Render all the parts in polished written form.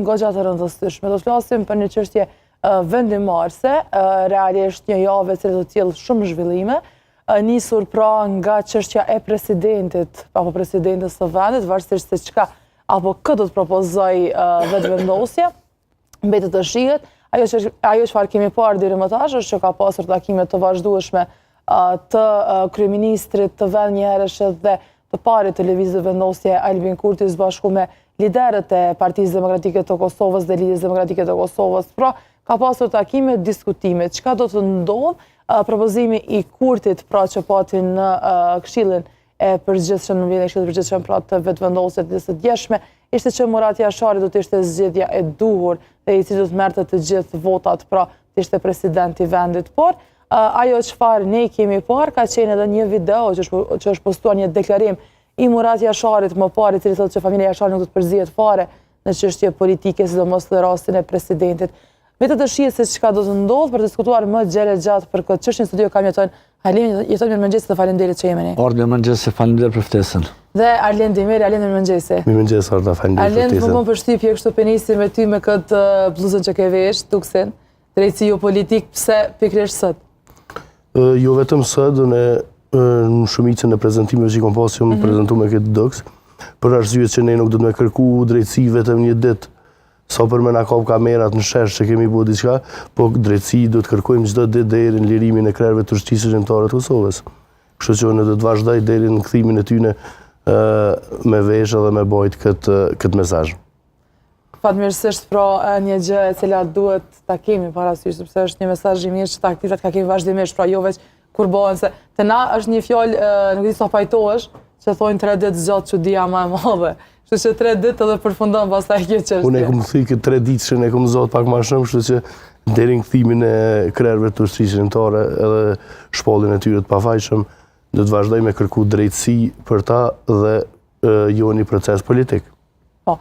Goxha të rëndësishme. Do të flasim për një çështje vendimarrëse, realisht një javë që do të sjellë shumë zhvillime, nisur pra nga çështja e presidentit apo presidentes së vendit, varësisht se çka apo kë do të propozoj vetëvendosja, mbetet të shihet. Ajo çfarë kemi parë deri më tash është që ka pasur takime të vazhdueshme të kryeministrit të vendnjëherësh dhe të parit të lëvizjes vendosje Albin Kurti bashku me liderët e Partisë Demokratike të Kosovës dhe Lidhjes Demokratike të Kosovës. Pra, ka pasur takime, diskutime. Çka do të ndodh? Propozimi i Kurtit, pra që patin në Këshillin e Përgjithshëm, në vjen e Këshillit Përgjithshëm pra të vetëvendosjes ditës së djeshme, ishte që Murat Jashari do të ishte zgjedhja e duhur dhe i cili do të merrte të gjithë votat, pra të ishte presidenti i vendit. Por ajo çfarë ne kemi parë ka qenë edhe një video që është postuar një deklarim i Murat Jasharit më parë, i cili thotë që familja Jashari nuk do të përzihet fare në çështje politike, sidomos në rastin e presidentit. Vetë të shihet se çka do të ndodhë për të diskutuar më gjatë për këtë çështje në studio kam jeton Arlen, jeton mirëmëngjes dhe faleminderit që jemi ne. Mirëmëngjes, faleminderit për ftesën. Dhe Arlen Demiri, Arlen mirëmëngjes. Mirëmëngjes, Arda, faleminderit për ftesën. Arlen, më përshtypje kështu penisi me ty me këtë bluzën që ke vesh, tuksin, drejtësi jo politik, pse pikërisht sot? Jo vetëm sot, në shumicën e prezantimeve që kam pasur më prezantuar me këtë doks, për arsye që ne nuk do të më kërku drejtësi vetëm një ditë, sa për me na kap kamerat në shesh që kemi bërë diçka, po drejtësi do të kërkojmë çdo ditë deri në lirimin e krerëve të ushtrisë shënimtare të Kosovës. Kështu që ne do të vazhdoj deri në kthimin e tyre me veshë dhe me bajt këtë mesazh. Fatmirësisht pra një gjë e cila duhet ta kemi parasysh, sepse është një mesazh i mirë që ta aktivat ka kemi vazhdimisht, pra jo veç kur bëhen se te na është një fjalë, nuk di sa pajtohesh, që thonë 3 ditë zgjat çudia më e madhe. Kështu që 3 ditë edhe përfundon pastaj kjo çështje. Unë e kam thënë që 3 ditëshën e kam zot pak më shumë, kështu që deri në kthimin e krerëve të ushtrisë shënimtare edhe shpalljen e tyre të pafajshëm, do të vazhdoj me kërku drejtësi për ta dhe jo një proces politik. Po.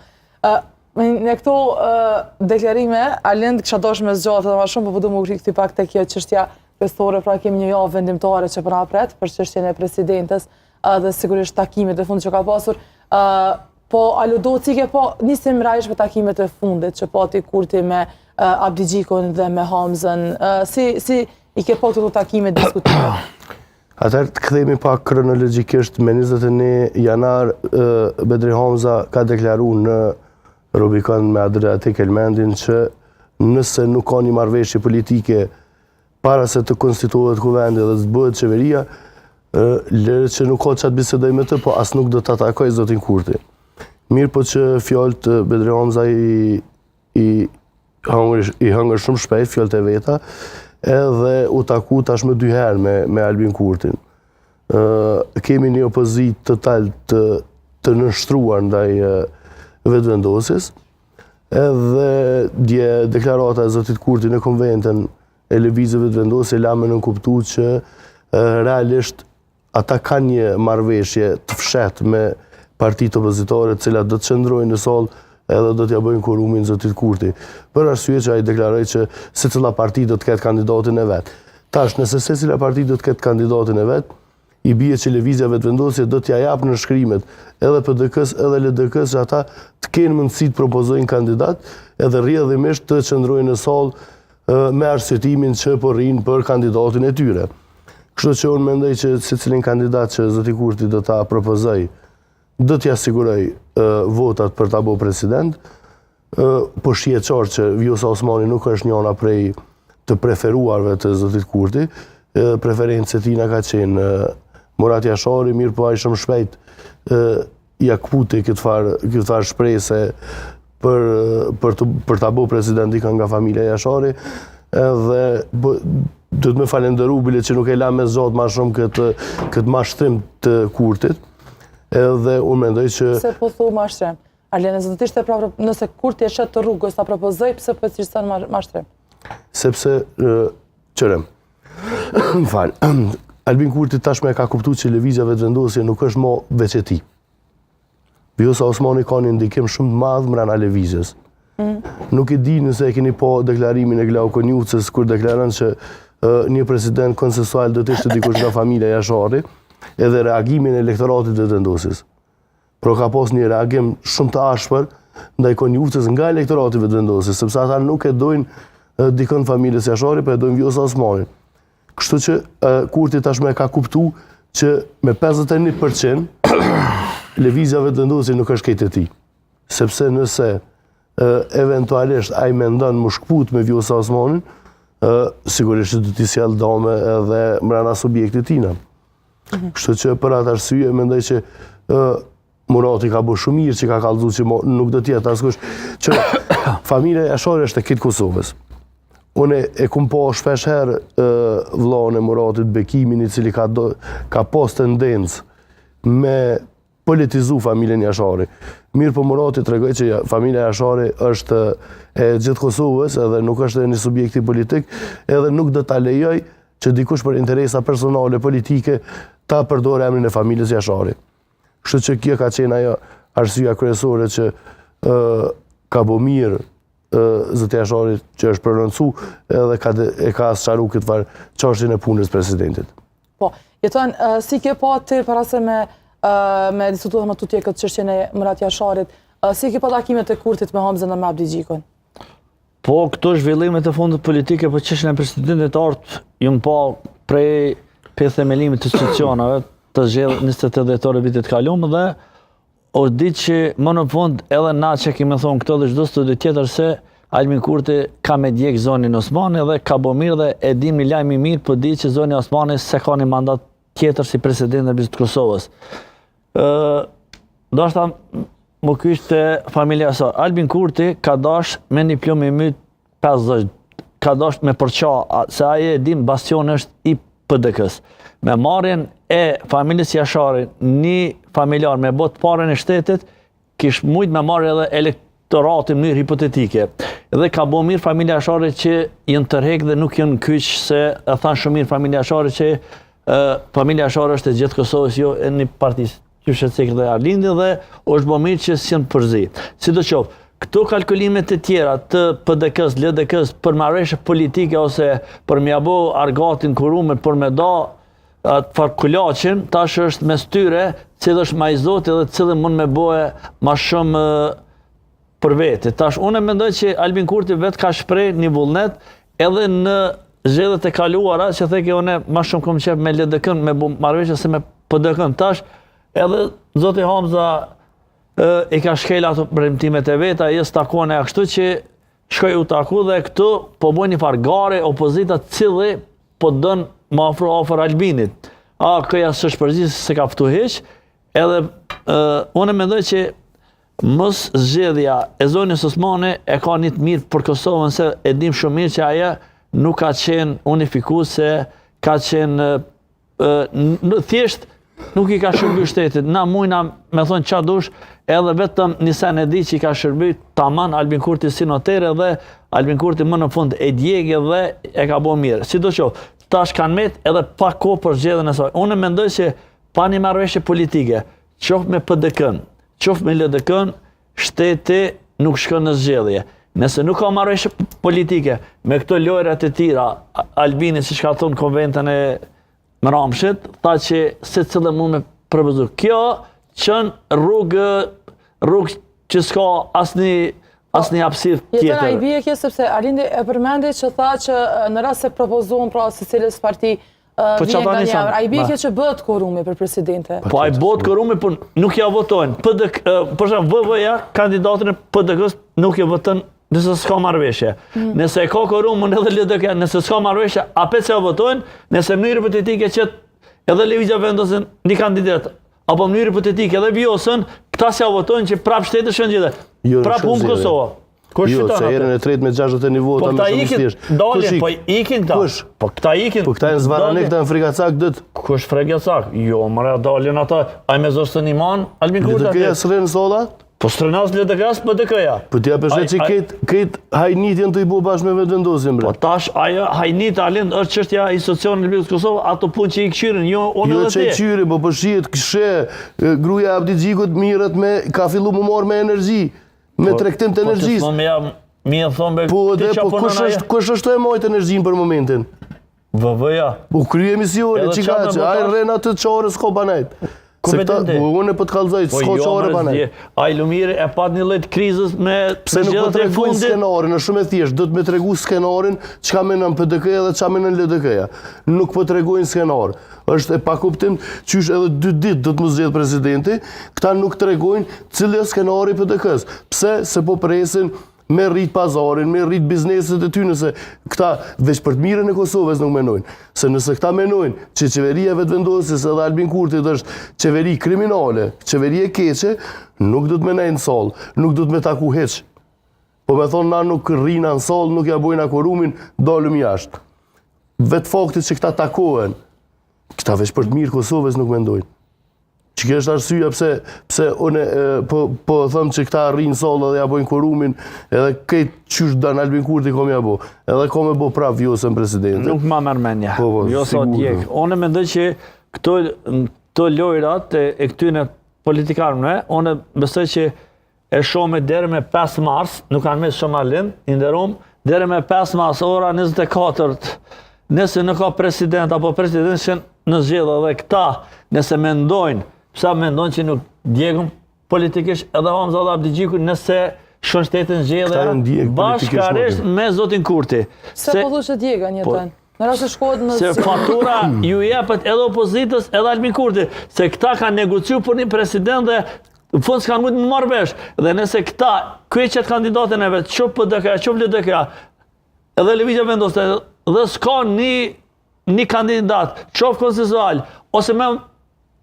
Në këto deklarime, Alend kisha dashur me zgjatë edhe më shumë, por do më rikthi pak tek kjo çështja festore, pra kemi një javë vendimtare që po na pret për çështjen e presidentes dhe sigurisht takimet e fundit që ka pasur. Po aludocike, po nisim rajsh me takimet e fundit që pati Kurti me Abdi Gjikon dhe me Hamzën. Si i ke po këto takime diskutime? Atëherë të kthehemi pak kronologjikisht, me 21 janar Bedri Hamza ka deklaruar në Rubicon me Adriatik Elmendin që nëse nuk ka një marrëveshje politike para se të konstituohet kuvendi dhe të bëhet qeveria, lërë që nuk ka çat bisedoj me të, po as nuk do të atakoj zotin Kurti. Mirë po që fjallët Bedri Hamza i hëngër shumë shpejt, fjallët e veta, edhe u taku tashmë 2 herë me Albin Kurtin. Kemi një opozit total të nështruar ndaj vetëvendosjes, edhe dje deklarata e zotit Kurti në konventën e lëvizjeve vetëvendosje lame në kuptu që realisht ata kanë një marrëveshje të fshetë me partitë opozitore, cilat do të qëndrojnë në sallë edhe do t'ja bëjnë kurumin zotit Kurti. Për arsye që ai deklaroi që secila parti do të ketë kandidatin e vet. Tash, nëse secila parti do të ketë kandidatin e vet, i bie që lëvizja vetëvendosje do t'ja japë në shkrimet edhe PDK-s edhe LDK-s që ata të kenë mundësi të propozojnë kandidat edhe rrjedhimisht të qëndrojnë në sallë me arsyetimin që po rrinë për kandidatin e tyre. Kështu që unë mendoj që secilin kandidat që zoti Kurti do ta propozoj do t'ja siguroj votat për ta bërë president, po shihet qartë që Vjosa Osmani nuk është njëna prej të preferuarve të zotit Kurti, preferencë e tina ka qenë Murat Jashari, mirë po ai shumë shpejt ja kputi këtë farë shprehje për ta bërë president ikën nga familja Jashari, dhe do të më falenderu bile që nuk e la me zot ma shumë këtë mashtrim të Kurtit, edhe unë mendoj që... Se po thu mashtrim? Arlene, zë të ishte prapë, nëse Kurti e shet të rrugës ta propozoj, pëse po cilëson mashtrim? Sepse, qërem, më falë, Albin Kurti tashme ka kuptu që lëvizja vetëvendosje nuk është mo veç e ti. Vjosa Osmani ka një ndikim shumë të madhë mrena lëvizjes. Nuk e di nëse e keni po deklarimin e Glauko Njucës, kur deklaran që një president konsensual do të ishte dikush nga familja Jashari, edhe reagimin e elektoratit vetëvendosjes. Pro ka pas një reagim shumë të ashpër ndaj konjugës nga elektorati vetëvendosi, sepse ata nuk e dojnë dikën familjes Jashari, po e dojnë Vjosa Osmanin. Kështu që Kurti tashmë ka kuptu që me 51% lëvizja vetëvendosi nuk është këtë e tij. Sepse nëse eventualisht ai mendon më shkput me Vjosa Osmanin, sigurisht do t'i sjell dome edhe mbrana subjektit tina. Kështu që për atë arsye mendoj që Murati ka bërë shumë mirë që ka kallëzuar që nuk do të jetë askush që familja Jashari është e kitë Kosovës. Unë e kum po shpesh herë vllahun e Muratit Bekimin, i cili ka pas tendencë me politizu familjen Jashari. Mirë po Murati tregoi që familja Jashari është e gjithë Kosovës edhe nuk është një subjekti politik, edhe nuk do ta lejoj që dikush për interesa personale politike ta përdorë emrin e familjes Jashari. Kështu që kjo ka qenë ajo arsyeja kryesore që ka bo mirë zëti Jashari që është prononcu edhe e ka sqaruar këtë farë çështjen e punës presidentit. Po, jeton, si ke pa ti para se me diskutuar më tutje këtë çështjen e Murat Jasharit, si ke pa takimet e Kurtit me Hamzën dhe me Abdigjikun? Po, këto zhvillimet e fundit politike për çështjen e presidentit jam pa prej themelimit të institucionave të zgjedhur 28 dhjetor vitit kaluar dhe o ditë që më në fund edhe na që kemi thonë këto dhe çdo studi tjetër se Albin Kurti ka me djeg zonin Osmani dhe ka bo mirë dhe e dim një lajm i mirë, po di që zoni Osmani se ka një mandat tjetër si president e të Kosovës. Do shta më kyshte familja sa. Albin Kurti ka dash me një plomë i myt 50, ka dash me përqa, se aje e dim bastion është i PDK-s. Me marrjen e familjes Jashari, një familjar me botë parën e shtetit, kish mujt me marrë edhe elektoratin mënyrë hipotetike. Dhe ka bo mirë familja Jashari që jenë tërhek dhe nuk jenë kyç, se e thanë shumë mirë familja Jashari që familja Jashari është e gjithë Kosovës, jo e një partisë qyshet sekret dhe Arlindi dhe është bo mirë që s'jenë përzi. Si do qofë, këto kalkulimet e tjera të PDK-s, LDK-s për marrëveshje politike ose për m'ia bo argatin kurume për me da atë farkulaqin, tash është mes tyre cilë është ma i zoti dhe cilë mund me boje ma shumë për veti. Tash unë mendoj që Albin Kurti vetë ka shprej një vullnet edhe në zgjedhjet e kaluara që theke une ma shumë kom qep me LDK-n, me marrëveshje se me PDK-n. Tash edhe zoti Hamza i ka shkel ato premtimet e veta, jes takone a kështu që shkoj u taku dhe këtu po boj një fargare opozita cili po dënë ma afër Albinit. Këja së shpërgjithë se ka ftu heq, edhe unë mendoj që mos zgjedhja e zonës Osmani e ka një të mirë për Kosovën, se e dim shumë mirë që aja nuk ka qenë unifikuese, ka qenë thjesht nuk i ka shërby shtetit. Na mujna me thonë qa dush, edhe vetëm një sen e di që i ka shërby taman Albin Kurti si notere dhe Albin Kurti më në fund e djegje dhe e ka bo mirë. Si do qofë, tash kanë met edhe pa kohë për zgjedhjen e saj. Unë mendoj që pa një marrëveshje politike, qoftë me PDK-n, qoftë me LDK-n, shteti nuk shkon në zgjedhje. Nëse nuk ka marrëveshje politike me këto lojrat e tira, Albini siç ka thonë konventën e Ramshit, tha që secili mund me propozoj. Kjo qënë rrugë që s'ka asnjë hapësirë tjetër. Jetën ai bie kjo sepse Alindi e përmendi që tha që në rast se propozohen pra secilës parti vjen nga një emër. Ai bie kjo që bëhet korrumi për presidente. Po ai bëhet korrumi, por nuk ja votojnë. Për shembull VV-ja kandidatin e PDK-s nuk e voton nëse s'ka marrëveshje. Nëse ka korrumë edhe LDK, nëse s'ka marrëveshje, apet se ja votojnë, nëse mënyrë hipotetike që edhe Lëvizja vendosin një kandidat, apo mënyrë hipotetike edhe Vjosën, këta se ja votojnë që prap shteti shën gjithë. Prap humbë Kosova. Jo, se herën e tretë me 61 vota më shumë thjesht. Dalin, po ikin këta. Po këta ikin. Po këta janë zvaranik, këta janë frikacak dët. Kush frikacak? Jo, mëra dalin ata, aj me zostën iman, Albin Kurti. LDK-ja s'rën sola? Po strenas LDK-s PDK-ja. Po t'ja përshet që këtë hajnitjen të i bu bashkë me vendvendosin, bre. Po tash, ajo hajnit Alind është çështja e institucionit në Republikën e Kosovës, ato punë që i këshirin, jo unë edhe ti. Jo që i këshirin, po përshiet këshe, gruja Abdigjikut mirët me, ka fillu më marrë me energji, me tregtim të energjisë. Po dhe, po kush është e majtë energjin për momentin? VV-ja. Po krye emisione, që ka që, ajë rrena të qarës ko banajt. kompetente. Unë po të kallëzoj, s'ka çore pa ne. Ai Lumiri e pat një lloj krizës me pse nuk po tregojnë skenarin, është shumë e thjeshtë, do të më tregu skenarin çka mendon PDK-ja dhe çka mendon LDK-ja. Nuk po tregojnë skenar. Është e pakuptim, qysh edhe 2 ditë do të më zgjedh presidenti, këta nuk tregojnë cili është skenari i PDK-s. Pse? Se po presin me rrit pazarin, me rrit bizneset e ty, nëse këta veç për të mirën e Kosovës nuk menojnë. Se nëse këta menojnë që qeveria vetëvendosjes edhe Albin Kurtit është qeveri kriminale, qeveri e keqe, nuk do të menojnë në salë, nuk do të me taku heq. Po me thonë na nuk rrina në salë, nuk ja bojna korumin, dalëm jashtë. Vetë faktit që këta takohen, këta veç për të mirë Kosovës nuk mendojnë. Që kjo është arsyeja pse unë po thëmë që këta rrinë salë dhe ja bojnë korumin, edhe këtë qysh dan Albin Kurti kom ja bo. Edhe kom e bo prap Vjosën presidente. Nuk ma mërmenja. Vjosa djek. Unë mendoj që këto lojrat e këtyne politikarëve, unë besoj që e shome deri me 5 mars, nuk kanë mes shumë alin, inderum, deri me 5 mars, ora 24, nëse nuk ka president apo president që në zgjedhje dhe këta, nëse mendojnë, sa mendojnë që nuk djegëm politikisht edhe Hamza dhe Abdigjiku nëse shon shtetin zgjedhje bashkarisht me zotin Kurti. Se po thu që djega njëtën? Në rrasë shkohet në... Se fatura ju jepet edhe opozitës edhe Albin Kurti, se këta kanë negociu për një president dhe në fund s'kanë mujtë më marrë vesh. Dhe nëse këta kryqet kandidatën e vetë, qëpë PDK-ja, qëpë LDK-ja, edhe Lëvizja Vendosë, dhe s'ka një kandidat, qëpë konsensual, ose me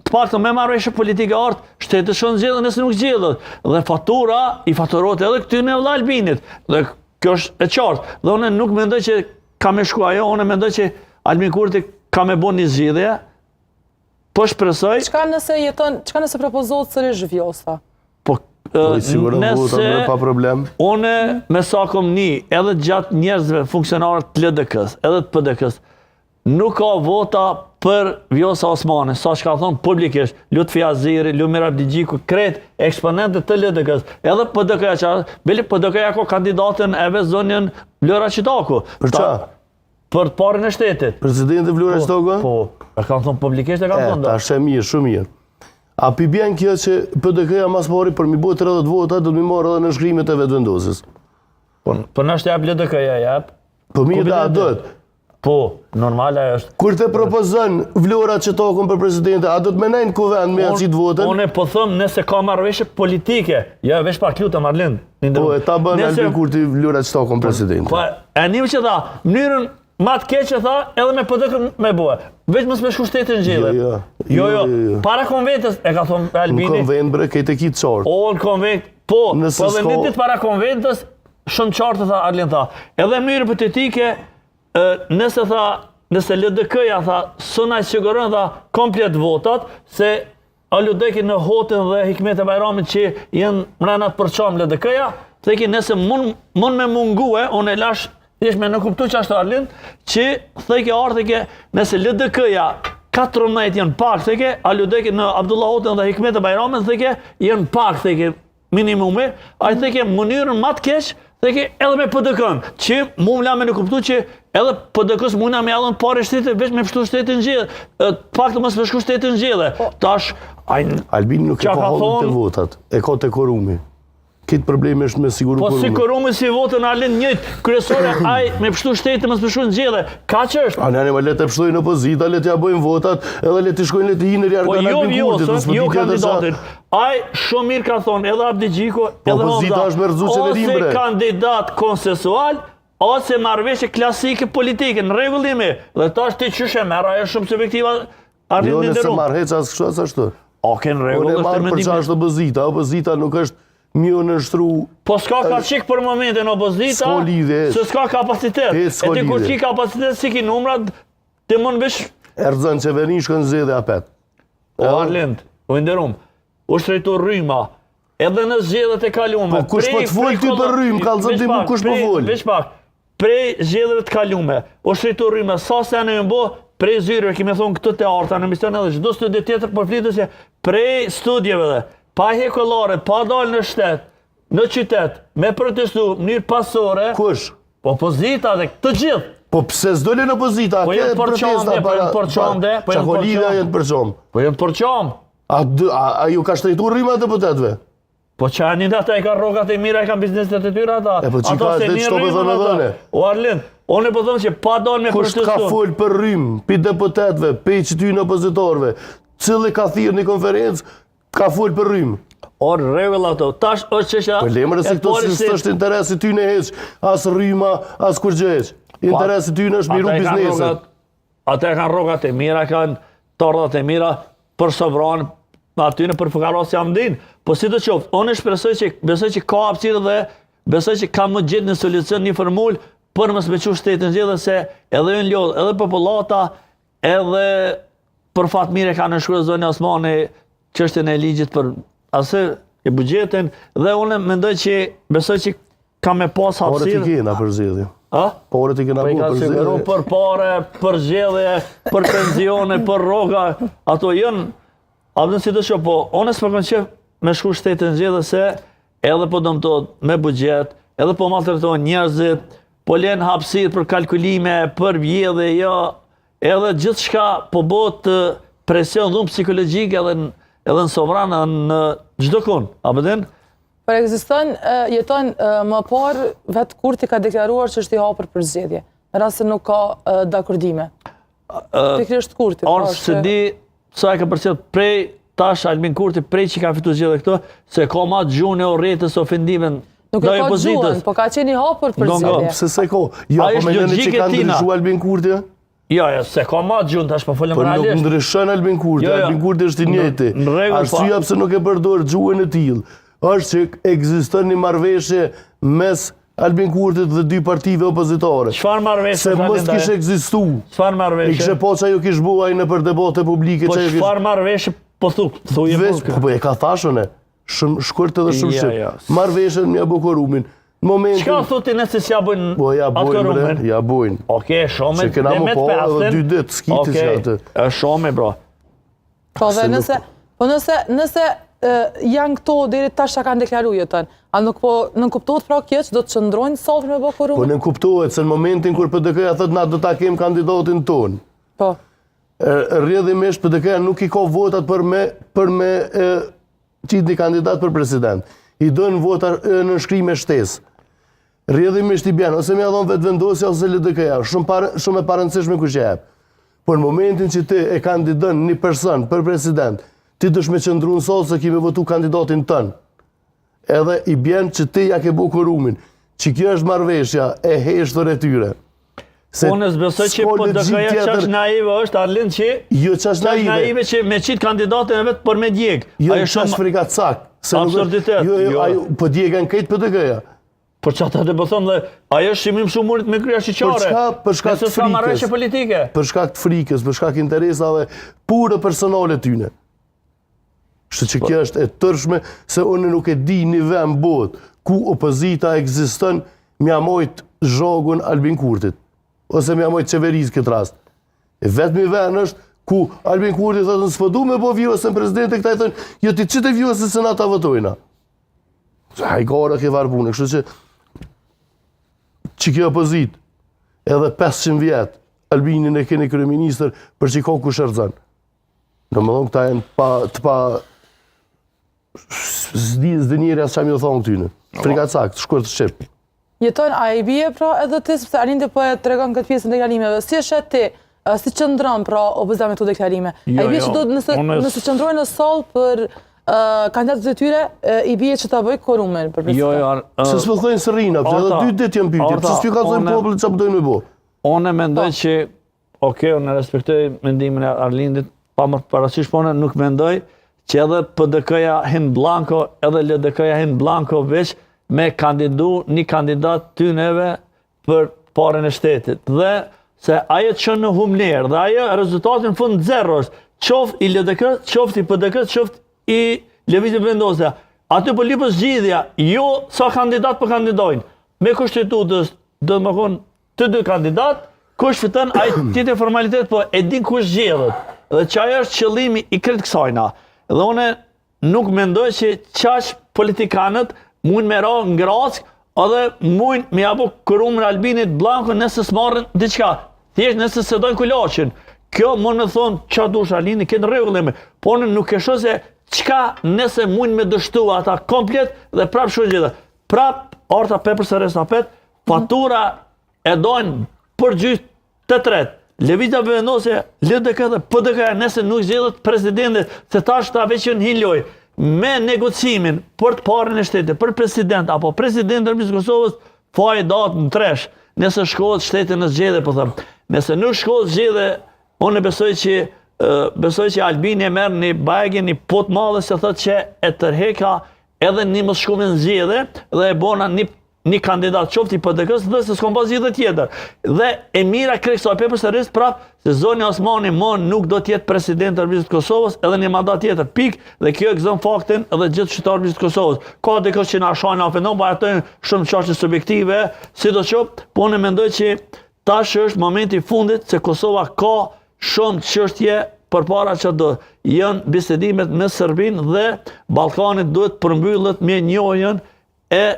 të pak të me marrëveshje politike artë, shtetë shonë zgjedhë nëse nuk zgjedhët. Dhe fatura i faturot edhe këtyne dhe Albinit. Dhe kjo është e qartë. Dhe unë nuk mendoj që ka me shku ajo, unë mendoj që Albin Kurti ka me bon një zgjedhje, po shpresoj... Çka nëse propozohet sërish Vjosa? Po, nëse pa problem. Unë me sa kom një, edhe gjatë njerëzve funksionarët të LDK-s, edhe të PDK-s, nuk ka vota për Vjosa Osmani, sa që ka thonë publikisht, Lutfi Aziri, Lumir Abdigjiku, kret eksponentët të LDK-s, edhe PDK-ja që, bili PDK-ja ka kandidatën e zonjën Vlora Qitaku. Për qa? Për të parën e shtetit. Presidenti Vlora Qitaku? Po, e kanë thonë publikisht e kanë thonë. Ta shë mirë, shumë mirë. A pi bjen kjo që PDK-ja mas pari për mi bo 30 vota, do të mi marrë edhe në shkrimet e vetëvendosjes? Po në është jap LDK-ja jap. Po mirë da dojtë. Po, normale është. Kur të propozën Vlora Qitaku për presidente, a do të menajnë kuvend me aqit votën? Unë po thëmë nëse ka marrëveshje politike, ja veç pak lutë Marlind. Po, e ta bën Albin Kurti Vlora Qitaku për presidente. Po, e njëmë që tha, mënyrën ma të keqe tha, edhe me PDK me bue. Veç mësë me shku shtetin gjidhe. Jo. Para konventës, e ka thonë Albini. Në konvent bre, kejtë e kitë qartë. O, në konvent, po dhe një ditë para konventës, shumë qartë tha, Arlin tha. Edhe mënyrë hipotetike, nëse LDK-ja tha, sëna i sigurën tha komplet votat, se Aludeki në Hotën dhe Hikmet e Bajramit që jenë mrenat përqam LDK-ja, theki nëse mund me mungue, unë e lash, me në kuptu që ashtë Arlin, që theki artheke nëse LDK-ja 14 jenë pak, theke, Aludeki në Abdullah Hotën dhe Hikmet e Bajramit, theke, jenë pak, theke, minimumi, a i theke mënyrën ma të keq, theke, edhe me PDK-n, që mu më lame në kuptu që edhe PDK-s muna me allën pare shtetit, veç me pështu shtetin gjithë, pak të mësë përshku shtetin gjithë. Tash, Albin nuk e ka halën të votat, e ka të korumi. Kitë problemi është me siguru korumi. Po si korumi si votën Arlin njëjtë, kryesore aj me pështu shtetit mësë përshku në gjithë. Ka që është? A një me letë e pështojnë opozita, letë ja bojnë votat, edhe letë i shkojnë letë i hinë në rjarë kanë Albin Kurtit. Jo kandidatin. Aj shumë mirë ka thonë edhe Abdigjiku, edhe Hamza, ose kandidat konsensual, ose marrëveshje klasike politike, në regullimi. Dhe ta është ti qyshe merë, ajo shumë subjektiva Arlin Jo, Ninderum. nëse marrëheq asë kështu asë ashtu. Oke, në regull, Unë e marrë për qa është opozita, opozita nuk është mjë në nështru... Po s'ka ka qikë për momentin opozita, se s'ka kapacitet. E ti kur ki kapacitet, si ki numrat, ti mund bish... Erdzën qeverin shkën zë dhe apet. O Arlind, o Ninderum, u shtrejtu rryma, edhe në zgjedhjet e kalume... Po kush po të folë ty për rrymë, kalëzëm ti mu kush po folë? Veç pak, prej zgjedhjeve të kalume, u shtrejtu rryma, sa se në jëmbo, prej zyrëve, kime thonë këtë të arta, në mision edhe çdo studi tjetër për flitës që prej studjeve dhe, pa hekollare, pa dalë në shtet, në qytet, me protestu, mënyrë pasore... Kush? Opozita dhe këtë gjithë. Po pse s'dole në opozita? Po jenë përqamde, po jenë përqamde. Qakolida jenë përqam. Po jenë përqam. A ju ka shtejtu rrima deputetve? Po që anin ata e ka rrogat e mira, e ka bizneset e tyra ata. Po që ka dhe qëto për thënë dhëne? O Arlind, unë po them që pa dalë me Kusht ka folë për rrim, për deputetve, për që ty në opozitorve, cili ka thirë një konferencë, ka folë për rrim. O rregull ato, tash është çështja. Po lemër se këto si është interesi ty në heq, as rrima, as kur gjë heq. Interesi ty në është miru bizneset. Ata e kanë rrogat e mira, kanë tordhat e mira për sovran, aty në përfukaros jam din. Po si të qoftë, unë besoj që ka hapësirë dhe besoj që ka më gjetë në solucion një formulë për mos me çu shtetin zgjedhë se edhe unë lodh, edhe populata, edhe për fat mirë kanë shkruar zoni Osmani çështjen e ligjit për asë e buxhetin dhe unë mendoj që besoj që ka me pas hapësirë. Orët i kena për zgjedhje. A? Po orët i kena bu për zgjedhje. Për pare, për zgjedhje, për pensione, për rroga, ato janë. A vjen si të shoh, po unë s'po kam me shku shtetin zgjedhë se edhe po dëmtohet me buxhet, edhe po maltretohen njerëzit, po lën hapësirë për kalkulime, për vjedhje, jo, edhe gjithçka po bëhet presion dhunë psikologjik edhe në sovranë në çdo kund. A vjen? Por ekziston, jeton më parë vetë Kurti ka deklaruar që është i hapur për zgjedhje, në rast se nuk ka dakordime. Pikërisht Kurti. Orë se di sa e ka përcjell prej tash Albin Kurti prej që ka fituar zgjedhje këto, se ka ma gjune o rretës ofendimen. Nuk e ka gjuën, po ka qenë i hapur për zgjedhje. Pse se ka? Jo, po me nëni që ka ndryshu Albin Kurti? Jo, se ka ma gjun, tash po folëm realisht. Po nuk ndryshon Albin Kurti, Albin Kurti është i njëjti. Arsyeja pse nuk e përdor gjuhën e tillë është që ekziston një marrëveshje mes Albin Kurtit dhe dy partive opozitore. Çfarë marrëveshje? Se mos kishte ekzistuar. Çfarë marrëveshje? I kishte po çajo kish buaj në për debate publike çajo. Po çfarë marrëveshje po thuje burg? Po e ka thashën e. Shumë shkurt edhe shumë shit. Marrëveshjen me Abu Korumin. Momentin. Çka thotë nëse s'ja bojnë? Po ja bojnë, ja bojnë. Okej, shumë. Se kena më po edhe 2 ditë skitis atë. Është shumë bro. Po dhe nëse janë këto deri tash sa kanë deklaruar jetën. A nuk kuptohet pra kjo që do të çndrojnë sallë me Abu Korumin? Po nuk kuptohet se në momentin kur PDK-ja thotë na do ta kem kandidatin ton. Po. Rrjedhimisht PDK-ja nuk i ka votat për me qitë një kandidat për president. I dojnë vota në nënshkrime shtesë. Rrjedhimisht i bjen, ose me adhon vetë vendosja ose LDK-ja, shumë e parëndësishme kush e jep. Por në momentin që ti e kandidon një person për president, ti dësh me qëndru në solë se ki me votu kandidatin tënë. Edhe i bjen që ti ja ke bu Korumin, që kjo është marrëveshja e heshtër e tyre. Unë besoj që PDK-ja qash naive është, Arlind, që jo qash naive që me qitë kandidatin e vetë për me djeg. Jo qash frikat sak. Absurditet. Po djegen këtë PDK-ja. Por që ata të bëthëm dhe ajo është shimim shumë murit me krya shqyqare. Për shkak të frikës. Marrëveshje politike. Për shkak të frikës, për shkak interesave pure personale tyne. Shtë që kjo është e tërshme se unë nuk e di një vend bot ku opozita ekziston mja mojt zhogun Albin Kurtit. Ose mja mojt qeveris këtë rast. E vetëmi vend është ku Albin Kurtit thotë në s'pëdu me bo vjosën presidente, këta i thonë, jo ti qëtë vjosën se na ta votojna. Hajkara ke varbune, kështë që kjo opozit, edhe 500 vjetë, Albinin e keni kryeministër për që ka ku shërzën. Në më thonë këta e të pa zdi njëri asë që mi o thonë këtyne. Frikat sakt, shkurt shqip. Jeton, a i bje pra edhe ti, sepse Arlindi po e të regon këtë pjesë në deklarimeve, si është ti, si qëndron pra opozita me këto deklarime? A i bje që do nëse qëndrojnë në salë për kandidatët e tyre, i bje që ta bëj Korumin për president? Se s'po thojnë së rina, përse edhe 2 ditë jam pyetje, përse s'pjo ka thojnë popullit që përdojnë me bo? Unë mendoj që, unë respektoj mendimin e Arlindit, pa më parasysh, po unë nuk mendoj që edhe PDK-ja hin blanko, edhe LDK-ja hin blanko veç me kandidu një kandidat ty neve për parën e shtetit. Dhe se ajo që në humler, dhe ajo rezultatin fund zero është, qoft i LDK, qoft i PDK, qoft i Lëvizje Vendosja. Aty për lipës zgjidhja, jo sa kandidat për kandidojnë. Me kushtetutës, do të më konë të 2 kandidat, kush fiton, a i tjetë formalitet, po e din kush zgjedhët. Dhe që ajo është qëllimi i kretë kësajna. Dhe une nuk mendoj që qash politikanët mund me ra në grask, edhe mund me apo Korumin Albinit Blanko nëse s'marrin diqka. Thjesht nëse se dojnë kulaqin. kjo më në thonë qa dush Alini, kënë regullime, po në nuk e sho se qka nëse mund me dështu ata komplet dhe prap shumë gjithë. Prap, arta pepër së resapet, fatura e dojnë për gjyht të tret. Levita vendosje, LDK dhe PDK, nëse nuk zgjedhet presidentit, se tash ta veç në hinloj, me negocimin për të parën e shtetit, për president, apo president të Republikës Kosovës, faj datë në tresh, nëse shkohet shtetin në zgjedhje, po thëmë. Nëse nuk shkohet zgjedhje, unë besoj që Albini e merë një bajgje, një pot madhe, se thët që e tërheka edhe një më shkume në zgjedhje, dhe e bona një kandidat qofti PDK-s dhe se s'kom pas zgjedhje tjetër. Dhe Emira Kreksoj Pepër së rrisë prap se Zoni Osmani më nuk do tjetë president të Republikës Kosovës edhe një mandat tjetër. Pik, dhe kjo e gëzën faktin edhe gjithë qytetarët të Republikës Kosovës. Ka dikës që na shajnë afendon, pa atojnë shumë çështje subjektive, si do qoftë, po unë mendoj që tash është momenti i fundit se Kosova ka shumë çështje përpara që do janë bisedimet me Serbinë dhe Ballkani duhet përmbyllet me njohjen e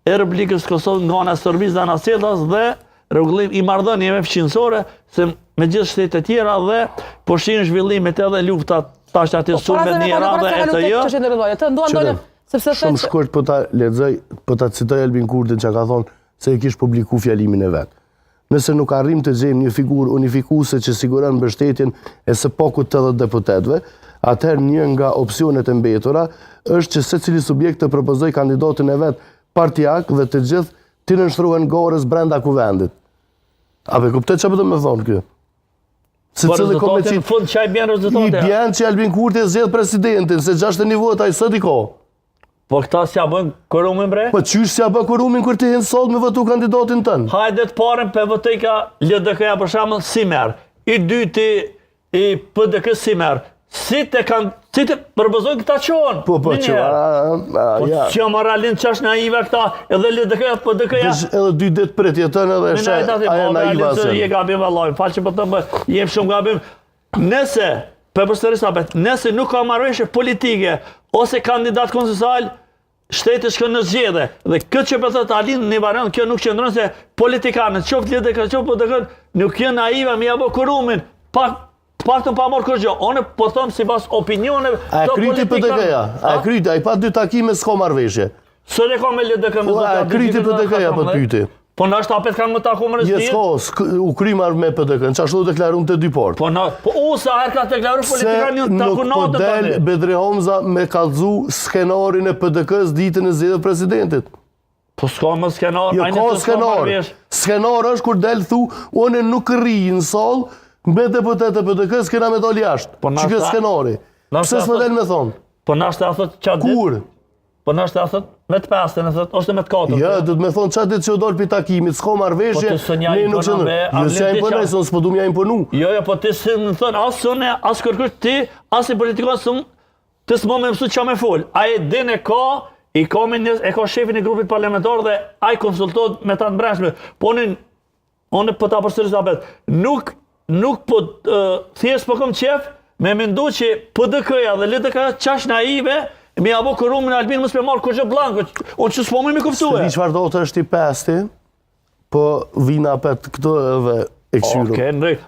Republikës Kosovës nga ana e Serbisë dhe ana Serbisë dhe rregullim i marrëdhënieve fqinësore se me gjithë shtetet e tjera dhe po shihin zhvillimet edhe luftat tash aty sulmet në Iran dhe ETJ. Shumë shkurt po ta lexoj, po ta citoj Albin Kurtin që ka thonë se e kish publiku fjalimin e vet. Nëse nuk arrim të gjejmë një figurë unifikuese që siguron mbështetjen e së pakut 80 deputetëve, atëherë një nga opsionet e mbetura është që secili subjekt të propozoj kandidatin e vet partijak dhe të gjithë të nënshtrohen gorës brenda kuvendit. A pe kuptoj çfarë do të më thonë kjo? Po rezultatin në fund çaj bjen rezultate. I bjen që Albin Kurti zgjedh presidentin, se 60 vota ai sot i ka. Po këta s'ja bën korumin bre? Po qysh s'ja bën korumin kur ti hen sot me votu kandidatin tënd? Hajde të parën për votejka LDK-ja për shembull si merr. I dyti i PDK si merr. Si të propozojnë këta qonë? Po qonë. Po që moralin qash naive këta, edhe LDK-ja, PDK-ja. Edhe 2 ditë prit jetën edhe aja naiva se. Je gabim vallaj, falë që po të më jem shumë gabim. Nëse, nëse nuk ka marrëveshje politike, ose kandidat konsensual, shteti shkon në zgjedhje. Dhe këtë që për thëtë Alin një variant, kjo nuk qëndron se politikanët, qoftë LDK, qoftë PDK, nuk janë naive, mi apo korumin, pak të pa morë kërgjo. One po thëmë si pas opinioneve të politikanët. A e kryti PDK-ja? A e kryti? A i pa 2 takime s'ka marrëveshje? Sër e ka me LDK me 2 takime? A e kryti PDK-ja për pyti? Po në është apet kanë më taku më rëzdirë? S'ka, u krymar me PDK-në, që ashtu deklarun të dy partë. Po sa herë ka deklaru politikanë një taku Se nuk po del Bedri Homza me kallëzu skenarin e PDK-s ditën e zgjedhjeve presidentit. Po s'ka më skenar? Jo, ka skenar. Skenar është kur del thu, unë nuk rri në salë, me deputetë e PDK-s kena me dal jashtë. Që kjo skenari. Pse s'me del me thonë? Po nashtë a thot qatë ditë? Kur? Po nashtë a thot me të 5, ose me të 4. Ja, du të me thonë qatë ditë që u dolë për takimit, s'ka marrëveshje, ne nuk qëndër. Nësë ja imponaj, s'po du m'ja imponu. Jo, po ti së në thënë, asë sëne, asë kërkër ti, asë i politikanë të s'mo me mësu qa me folë. A e din e ka shefin e grupit parlamentar dhe a i konsultot me ta në brendshme. Po unë po ta përsëris apet. Nuk po thjesht po kom qef me mendu që PDK-ja dhe LDK-ja qash naive mi abo korumin Albin mësë me marrë kërgjë blanko. Unë që s'po me këftue. Se di qëfar do të është i pesti, po vina apet këto edhe e këshyru. Oke, në rejtë.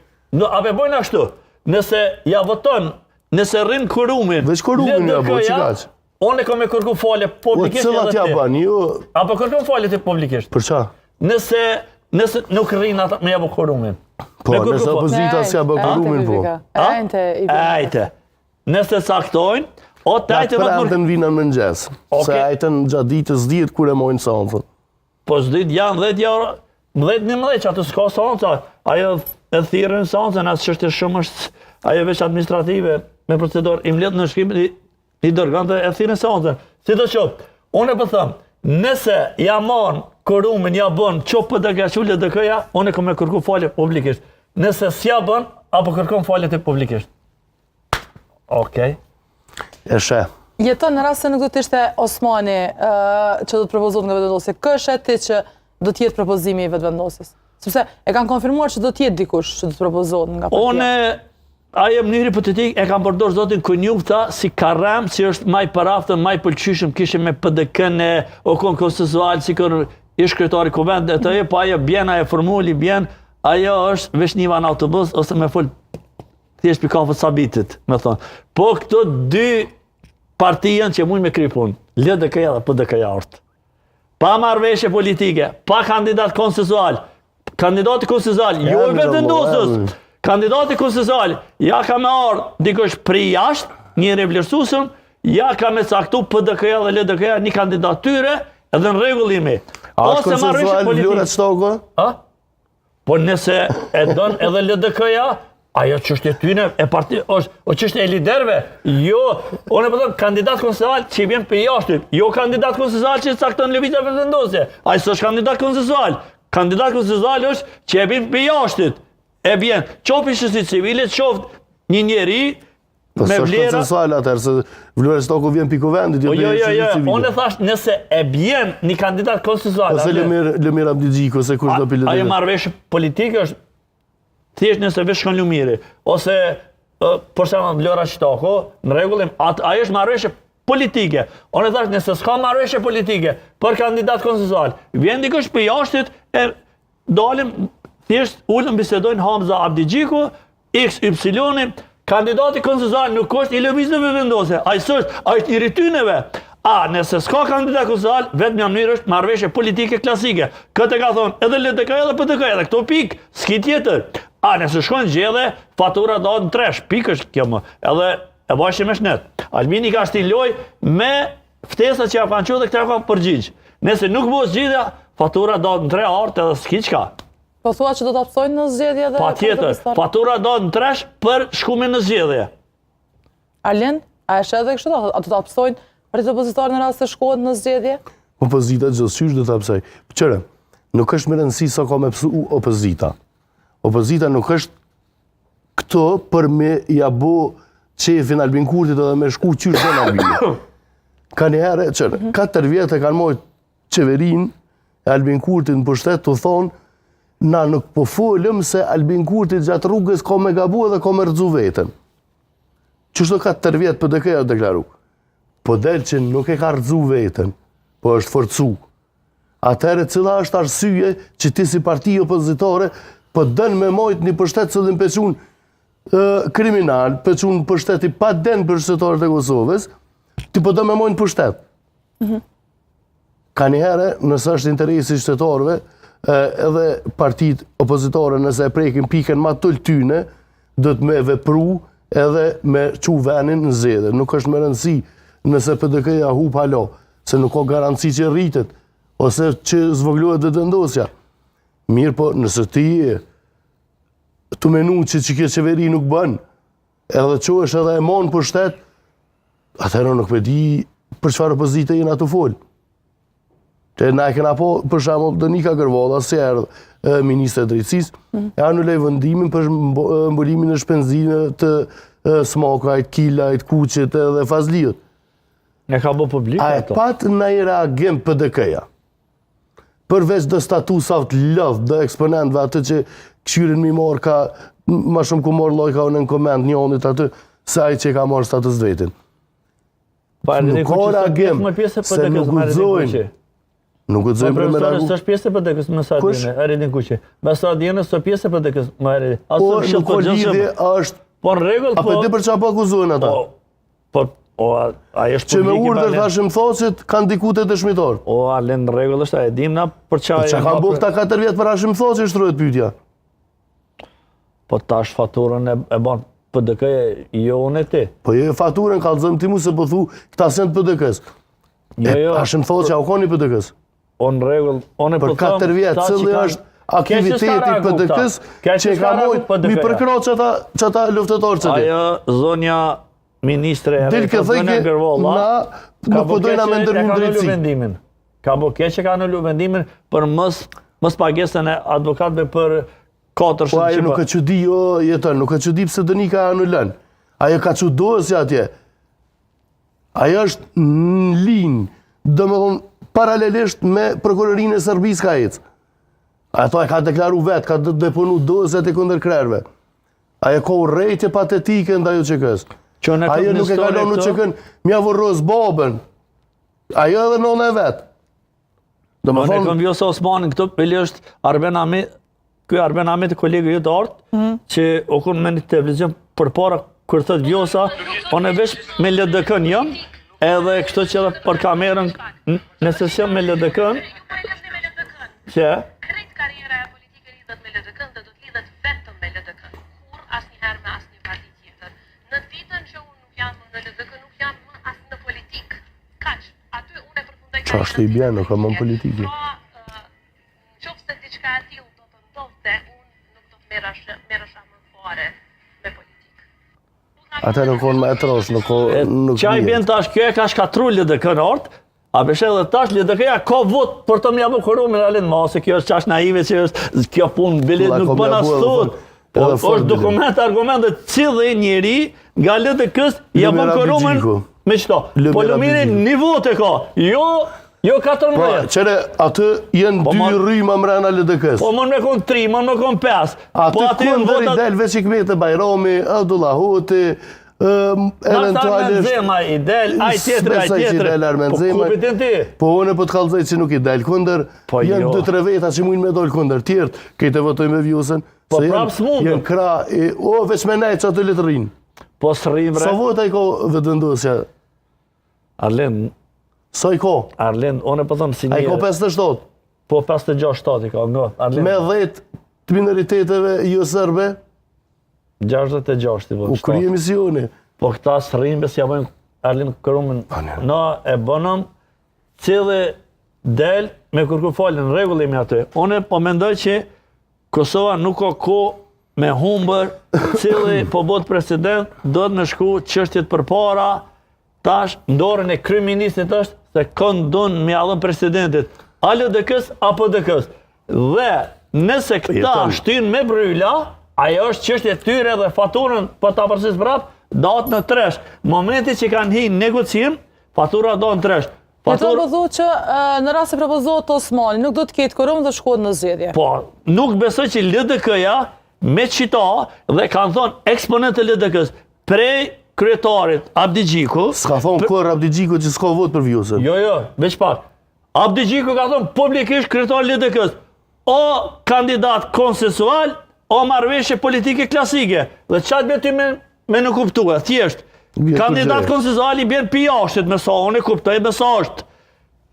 Ape bojnë ashtu, nëse ja voton, nëse rrinë korumin, veç korumin ja bo, që kaq? Unë e kom e kërku falje publikisht edhe ti. Apo kërku falje ti publikisht? Për qa? Nëse nuk rrinë ata me jabo korumin. Po, nëse opozita s'ja bë korumin, po. Ejte. Nëse saktojnë, o të ajte vetë mërë... Në vinën më njës, se ajten gjatë ditës 10 kur e mojnë sansën. Po s'dit janë 10 jarë, 10-11 që atë s'ka sansë, ajo e thirën sansën, asë që është shumë është, ajo veç administrative, me procedor, im letë në shkrim, i dërgante e thirën sansën. Si të qopë, unë e për thëmë, nëse ja marën korumin, ja bënë, qopë për dëgja qullë dhe dëkëja, unë e kom e kërku falje publikisht. Nëse s'ja bënë, apo kërkom falje të publikisht. Okej. E shë. Jeton në rast se nuk do të ishte Osmani që do të propozot nga vetëvendosja. Kë është ti që do t'jetë propozimi i vetëvendosjes? Sepse e kanë konfirmuar që do t'jetë dikush që do të propozot nga partia. Unë, ajo mënyrë hipotetik e kam përdor zotin Kunjufta si karem, si është maj paraftën, maj pëlqyshëm, kishe me PDK-n e okon konsensual, si kër ish kryetari kuvend, po ajo bjen, ajo formuli bjen, ajo është vesh një van autobus, ose me full thjesht për kafët sabitit, me thonë. Po këto dy parti janë që mund me kry punë, LDK-ja dhe PDK-ja është. Pa marrëveshje politike, pa kandidat konsensual. Kandidati konsensual, jo i vetëndosës. Kandidati konsensual, ja ka me ardhë dikush prej jashtë, njëri vlerësusëm, ja ka me caktu PDK-ja dhe LDK-ja një kandidatyre edhe në rregullimi. A është konsensual Vlora Shtoko? Po nëse e don edhe LDK-ja, ajo çështje tyne e parti është çështje e liderëve. Jo, unë po them kandidat konsensual që vjen për jashtë, jo kandidat konsensual që cakton lëvizja vendosje. Ai s'është kandidat konsensual. Kandidat konsensual është që e vjen për jashtë. E vjen qoftë shoqëri civile, qoftë një njeri Po me s'është vlera. konsensual atëherë se Vlora Shtoko vjen pikë vendit, jo Unë thash nëse e bjen një kandidat konsensual. Ose Lëmir Abdigjiko se kush do pilot. Ajo marrëveshje politike është thjesht nëse vesh shkon Lumiri, ose për shembull Vlora Shtoko, në rregullim, ajo është marrëveshje politike. Unë thash nëse s'ka marrëveshje politike për kandidat konsensual, vjen dikush për jashtit e dalim thjesht ulën bisedojnë Hamza Abdigjiku, XY, kandidati konsensual nuk është i lëvizjeve vendose, ai është i rytyneve. Nëse s'ka kandidat konsensual, vetëm mënyrë është marrëveshje politike klasike. Këtë ka thonë edhe LDK-ja dhe PDK-ja, dhe këto pikë, s'ki tjetër. Nëse shkon gjelle, fatura do në tresh, pikë është kjo më. Edhe e bashkë me shnet. Albini ka shtin loj me ftesat që ja kanë qenë dhe këta ka përgjigj. Nëse nuk bëhet zgjidhja, fatura do në 3 orë edhe s'ki çka. Po thua që do të apsojnë në zgjedhje dhe... Patjetër, fatura do në tresh për shkumin në zgjedhje. Arlen, a e sheh edhe kështu? A do të apsojnë për opozitorë në rast se shkohet në zgjedhje? Opozita gjithësysh do të apsoj. Qëre, nuk është më rëndësi sa ka me pësu opozita. Opozita nuk është këto për me jabu qefin Albin Kurtit edhe me shku qyrë dhe në Albini. Ka njëherë, qëre, 4 vjetë e kanë mojtë qeverin e Albin Kurtit në pushtet të thonë na nuk po folëm se Albin Kurti gjatë rrugës ka me gabu edhe ka me rëzu vetën. Qështu 4 vjetë PDK-ja deklaru. Po del që nuk e ka rëzu vetën, po është forcu. Atëherë cila është arsye që ti si parti opozitore po dënë me mojtë një pushtet cëllin pequn kriminal, pequn pushteti pa den për shtetarët e Kosovës, ti po dënë me mojtë pushtet. Ka njëherë, nësë është interesi shtetarëve, edhe partit opozitore nëse e prekin pikën ma të tyne, do të me vepru edhe me qu venin në zedhe. Nuk është më rëndësi nëse PDK-ja hup halo, se nuk ka garanci që rritet, ose që zvoglohet dhe vendosja. Mirë po, nëse ti të menu që kjo qeveri nuk bën, edhe që është edhe e monë për shtet, atëherë nuk me di për çfarë opozite jena të folë. Që na e kena po, për shembull, Donika Gërvalla, si erdhë Ministre Drejtësisë, e anuloi vendimin për mbolimin e shpenzime të smokajt, kilajt, kuqet dhe fazliut. E ka bë publik A e ato? pat në i reagim PDK-ja? Përveç dhe statusat lëdh dhe eksponentve atë që këshyrin mi morë ka, ma shumë ku morë loj ka unë në koment një onit atë, se ai që ka morë status vetin. Nuk ka reagim, se nuk gudzojnë. Nuk gudzojnë për me reagu. Së është pjesë e PDK-s më sa djene, Eridin Kuqi. Me sa djene, së pjesë e PDK-s më Eridin. Po, nuk ko lidhje është... Po në regull, A për di për qa po akuzojnë ata? a është Që me publik i urdhër palen. thashim thoqit, kanë dikute të shmitor. Alen në regull është, a e dim na për qa... Që kanë bëhë këta 4 vjetë për hashim thoqit, shtrojët pyetja. Po tash faturën e ban PDK, jo unë e ti. Po jo faturën, ka të zëmë ti mu se po thu këta sen të PDK-s. Hashim thoqit, a u koni PDK-s? Në regull, unë e Për 4 vjetë, cëllë është aktiviteti PDK-s që ka mojtë mi përkro që ata luftetarë që ti. Ajo zonja ministre Del ke zonja thëjke, Gërvalla, na nuk po dojna me ndërhym drejtësi. Ka bo keq që ka anullu vendimin për mës pagesën e advokatëve për 400 Po ajo nuk e që di, jo jetën, nuk e që di pëse Donika anullën. Ajo ka që dojë si atje. Ajo është në linjë, do me thonë, paralelisht me prokurorinë e Serbisë ka ecë. Ato e ka deklaru vetë, ka deponu dozet e kundër krerëve. Ajo ka urrejtje patetike nda jo QK-s. Ajo nuk e ka lonu QK-n, mja vorros babën. Ajo edhe nona e vetë. Do me Unë e thonë, kom vjosa Osmanin këto, pëllë është Arben Ahmet, kjo Arben Ahmet e kolegë ju të artë, që o kun me një televizion përpara kur thot Vjosa, unë veç me LDK-n jam, edhe kështu që edhe për kamerën, nëse s'jam me LDK-n, që krejt karriera e politike lidhet me LDK-n dhe do të lidhet vetëm me LDK-n. Kur asnjëherë me asnjë parti tjetër. Në ditën që unë nuk jam në LDK, nuk jam më as në politik. Kaq. Aty unë e përfundoj Qa është i bjen, nuk ka më politike. Pra, qofse diçka e tillë do të ndodhte, unë nuk do të merresha më fare me politikë. Ata nuk konë me etros, nuk qa i bjen tash, kjo e ka shkatru LDK-n ort, a beshe edhe tash LDK-ja ka vot për të mjabu kërru me Alin Masi, kjo është qash naive që është kjo punë bilet nuk bën as thot. Është dokument, argumentet cilë njeri nga LDK-s ja bën kërrumen me qëto. Po Lumiri një vot e ka, jo 14. Qere, atë jenë dy rryma mrena LDK-s. Po më me konë 3, më me konë 5. Atë këndër i del veç i këmete Bajrami, Abdullah Hoti, eventualisht... Zema i del, aj tjetër, po kupit e ti. Po unë po të kalzaj që nuk i del këndër, jenë 2-3 veta që mujnë me dojnë këndër tjertë, kejtë e votoj me Vjosën, po prapë s'mundë. Jenë kra, veç me nejtë që atë letë rinë. Po s'rrim bre. Sa vota i ko vetëvendosja? Arlen, sa i ko? Arlen, unë e po thëmë si A i ko njerë. 57? Po 56 i ka, nga. Arlen. Me 10 të minoriteteve jo sërbe? 66 i po. U kërë emisioni. Po këta s'rrim bes ja bëjmë Arlen kërumën. Na e bënëm cilë del me kërku falën regullimi aty. Unë po mendoj që Kosova nuk ka ko me humbër, cili po bot president, do të në shku çështjet për para, tash ndorën e kryeministit është se këndon me allën presidentit, a LDK-s apo DK-s. Dhe nëse këta shtynë me bryla, ajo është çështje tyre dhe faturën po ta përsis prap, datë në tresh. Momenti që kanë hi negocim, fatura do në tresh. Të propozu që në rast se propozohet Osmani, nuk do të ketë korum dhe shkohet në zgjedhje. Po, nuk besoj që LDK-ja me qita dhe kanë thonë eksponent të LDK-s prej kryetarit Abdi Gjiku. S'ka thonë kërë Abdi Gjiku që s'ka vot për Vjosën. Jo, veç pak. Abdi Gjiku ka thonë publikisht kryetar LDK-s o kandidat konsensual o marrëveshje politike klasike. Dhe qatë beti me në kuptua, thjesht. Kandidat konsensual i bjen pi jashtit me sa, unë e kuptoj me sa është.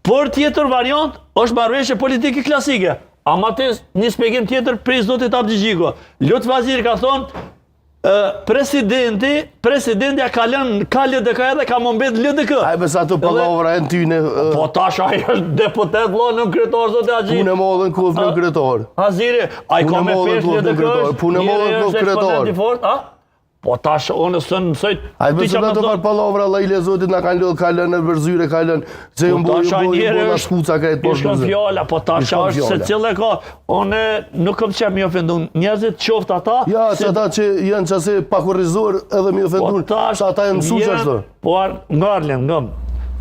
Por tjetër variant është marrëveshje politike klasike. Ama të një spjegim tjetër prej zotit Abdi Gjiku. Lutë Vaziri ka thonë, presidenti ka LDK edhe ka më mbet LDK. Aj besa të palavra e në tyne... Po tash ai është deputet vlo në kryetar zotë Agji. Punë e modhe në kofë në kryetar. Vaziri, ai ka me pesh LDK është. Punë e modhe në kofë kryetar. Po tash unë së nësoj... A i përse të parë palavra, Allah i le zotit, nga kanë lodhë, kalën e vërzyre, kalën, që ju mbojnë shkuca krejtë po shkën fjalla, po tash është se cilë e ka, unë nuk kam që mi ofendun, njerëzit qoftë ata... Ja, që ata që janë qase pakurrizor edhe mi ofendun, që ata e mësu që ashtë. Po nga Arlen, nga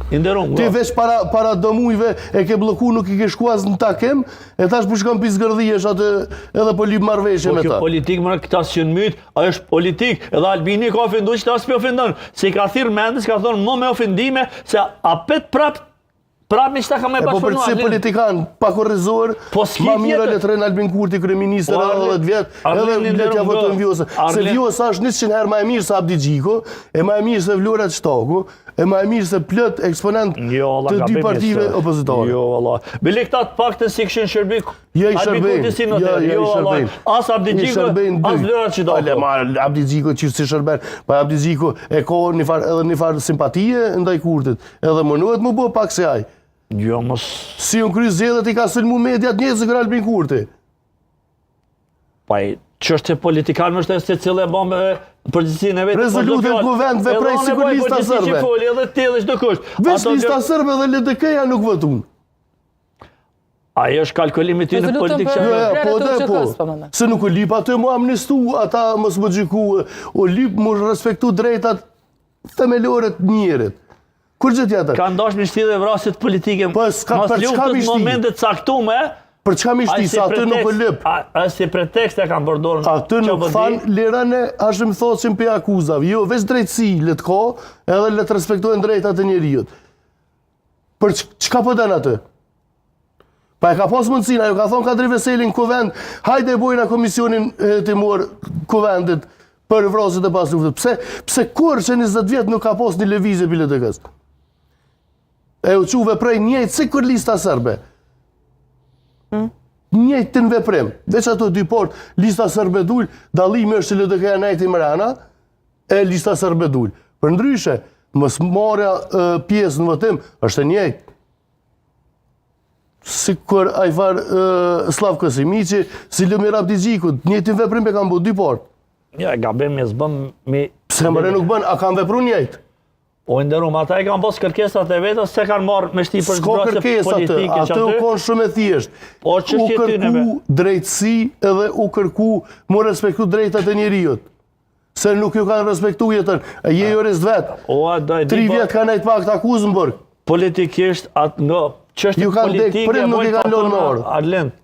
inderon, nga. Ti veç para dëmujve e ke bloku, nuk i ke shkuaz në takim, e tash përshkon pizgërdhijesh atë edhe po lip marveshje me ta. Po kjo politik më në këta si në mytë, ajo është politik, edhe Albini ka ofendu që ta s'pe ofendon. Se i ka thirë mendis, ka thonë më me ofendime, se apet prap një qëta ka me bashkëpunu. E po përse politikan, pakurrizor, ma mira letren Albin Kurti, kryeministër edhe 10 vjetë, edhe letja votojnë Vjosën. Se Vjosa është 100 herë ma e mirë se Abdi Gjiku, e ma e mirë se Vlora Qtaku, e ma e mirë se plët eksponent të dy partive opozitare. Jo, Allah. Bile këta të paktën si këshin shërbik, Albin Kurti si në tërë. Jo, Allah. As Abdi Gjiku, as Vlora Qtaku. Abdi Gjiku që si shërben, pa Abdi Gjiku e ka edhe një farë simpatie ndaj Kurtit, edhe mënohet më bo pak se aj. Jo, mos... Si unë kry zjedhet i ka sëllmu mediat njëzë kërë Albin Kurti. Pa i qështë politikan më është e se cilë e bëmë përgjithësin e vetë... Rezolutin kuvend dhe prej sikur lista sërbe. Edhe të edhe shdo kusht. Vesh lista sërbe dhe LDK-ja nuk vëtun. Ajo është kalkulimi ty në politikë që... Po dhe po. Se nuk u lip atë mu amnistu, ata mos më gjyku, u lip mu respektu drejtat themelore të njerit. Kur gjë tjetër? Ka ndash me shti dhe vrasit politike, mas luftët momentet caktume, për çka mi shti, sa aty nuk u lip. A si pretekst e kam përdorën. Aty nuk thanë lirën e ashtë më thosin për akuzave. Jo, veç drejtësi le të ka, edhe le të respektojnë drejtat e njeriut. Për çka po den aty? Pa e ka pas mundësin, ajo ka thonë Kadri Veseli në kuvend, hajde e bojna komisionin timor kuvendit për vrasjet e pas luftës. Pse kur që 20 vjet nuk ka pas një lëvizje për LDK-s? E u quve prej njëjtë si kur lista serbe. Njëjtë të në veprim. Veç ato dy port, lista serbe dul, dallimi është që LDK-ja nejti mrena, e lista serbe dul. Për ndryshe, mos marrja pjesë në votim është e njëjtë. Si kur Ajvar Slav Kësimici, si Lëmir Abdigjikut, njëjtin veprim e kanë bu dy port. Ja, gabim e zbëm mi... Pse mëre nuk bën, a kanë vepru njëjtë? O ndërum, ata e kanë bos kërkesat e vetës, se kanë marrë me shti për S'ka zbrasje kërkesat, politike që atë u konë shumë e thjesht. Po, U çështje ty neve. kërku drejtësi edhe u kërku mu respektu drejtat e njeriut. Se nuk ju kanë respektu jetën. E je jurist vetë. O, do e di... 3 vjetë kanë nejtë pak të akuzë më bërë. Politikisht, nga çështje Ju kanë dek politike... prim, nuk i kanë lënë më orë. Arlend,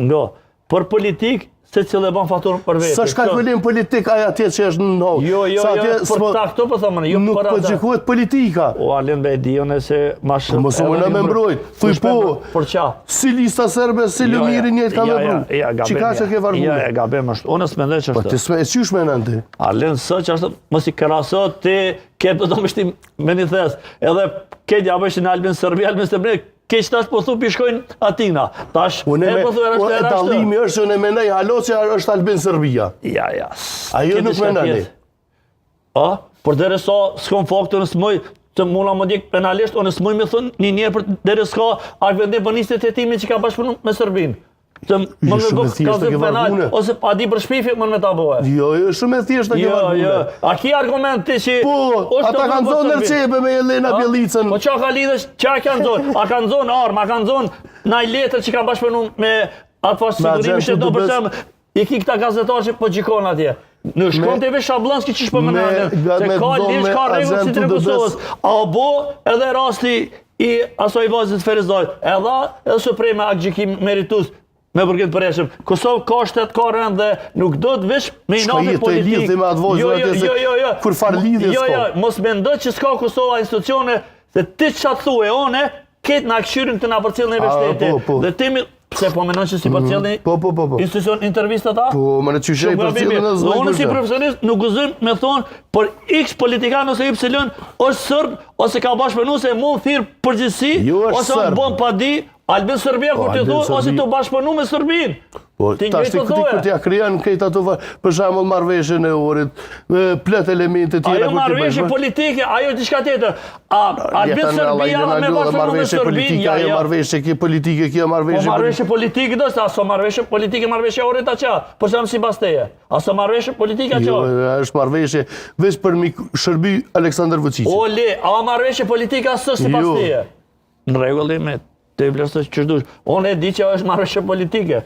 nga, për politik, se cilë e ban faturën për vetë. Sa shkalkulim politik aja tjetë që është në nëhë. Jo, për ta këto për thëmënë, jo Nuk për për ata. gjikohet politika. O, Arlend, be e dione se ma shumë... Mos u mëna me mbrojt. Thuj po, Për qa? si lista serbe, si Lëmiri njëtë ka me bru. Qika që ke vargu? Ja, gabim është. Unë s'me ndoj që Po, është. e qysh me në ti? Arlend, së që është, mos i krasot ti, ke të do më shtim me një thes. Edhe ke djabështi në Albin Serbi, Albin Serbi, keq tash po thu pishkojnë Atina. Tash, dallimi është që unë mendoj halo që është Albin Serbia. Ja. Ajo nuk mendoni. A, por deri sa s'kam faktur në smoj të mula më dik penalisht, unë s'moj me thënë një njerë për deri s'ka akvendim për nistet e timin që ka bashkëpunu me Serbin. Të më në bëgë kazim penal, ose pa di për shpifi më në me ta bëhe. Jo, shumë e thjesht të ke vargune. A ki argument ti që... Po, ata kanë zonë nërqepe me Jelena Bjelicën. Po qa ka lidhësh, qa kanë zonë? A kanë zonë armë, a kanë zonë naj letër që ka bashkëpunu me atë fashë sigurimi që do përshemë, i ki këta gazetarë që po gjikon atje. Në shkon të vesh Shablonski që shpo më në se ka lish, ka regullë si të në Kosovës. A bo edhe rasti i asoj vazit Ferizaj, edhe Supreme Akgjikim Meritus, me përgjit përreshëm. Kosovë ka shtet, ka rënd dhe nuk do të vesh me i nafi politik. Shka jetë e lidhë me atë vojzë atje se kur farë lidhje s'ka. Jo, mos me ndët që s'ka Kosova institucione, dhe ti që atë thue one, ketë në akëshyrin të nga përcilën e beshteti. Dhe timi, se po menon që si përcilën institucion intervista ta? Po, më në qyshe i përcilën e zënë unë si profesionist nuk gëzëm me thonë, për x politikan ose y është sërb, ose ka bashkëpunu se mund thirë përgjithsi, ose unë bon pa di, Albin Serbia kur të thua, ose të bashkëpunu me Serbin. Po, ta shti kur t'ja kryan krejt ato, për shembull marrëveshjen e orit, plot elemente tjera. Ajo marrëveshje politike, ajo diçka tjetër. Albin Serbia me bashkëpunu me Serbin, ajo marrëveshje politike, kjo marrëveshje politike. Po marrëveshje politike do, aso marrëveshje politike, marrëveshje orit aqa, për shembull si basteje. Aso marrëveshje politike aqa. Jo, është marrëveshje veç për mi shërby Aleksandar Vučić. O le, a marrëveshje politike asë si basteje? Në rregull me të vlerësoj që dush. Unë e di që është marrëveshje politike.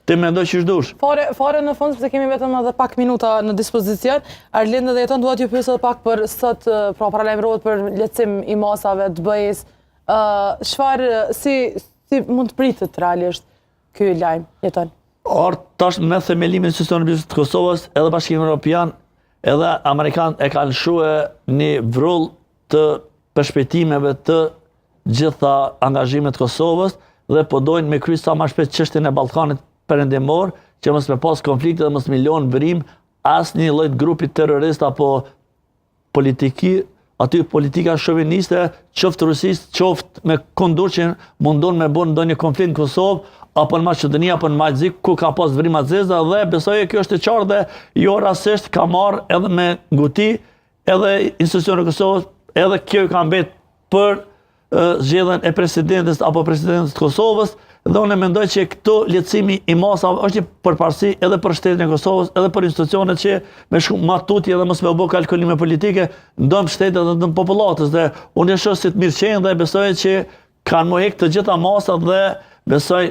Ti mendoj që dush. Fare në fund, sepse kemi vetëm edhe pak minuta në dispozicion. Arlind edhe jeton duhet ju pyes edhe pak për sot, pra paralajmërohet për lehtësim i masave të BE-s. Çfarë si mund të pritet realisht ky lajm jeton? Tash me themelimin e institucionit të Kosovës, edhe Bashkimi Evropian, edhe Amerikan e kanë lëshue një vrull të perspektimeve të gjitha angazhimet të Kosovës dhe po dojnë me kry sa më shpejt çështjen e Ballkanit perëndimor, që mos me pas konflikte dhe mos me lënë vërim asnjë lloj grupi terrorist apo aty politika shoviniste, qoftë rusisë, qoftë me kundur që mundon me bën ndonjë konflikt në Kosovë, apo në Maqedoni, apo në Majzi, ku ka pas vrima zeza, dhe besoj kjo është e qartë dhe jo rastisht ka marrë edhe me nguti, edhe institucionet e Kosovës, edhe kjo ka mbet për zgjedhjen e presidentes apo presidentes të Kosovës, dhe unë mendoj që këto lehtësimi i masave është një përparësi edhe për shtetin e Kosovës, edhe për institucionet që me shumë matutje dhe mos me bë kalkulime politike ndëm shtetet dhe ndëm popullatës. Dhe unë e shoh si të mirëqenjë dhe besoj që kanë mohek të gjitha masat dhe besoj